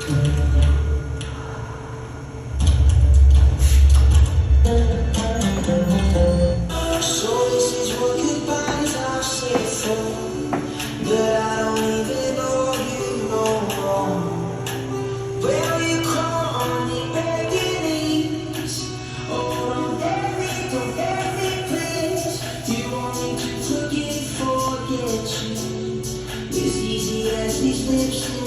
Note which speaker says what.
Speaker 1: So this is what goodbyes are said for, but I don't even know you no more. Will you come on your begging knees, or on every place? Do you want me to forget you? As easy as these lips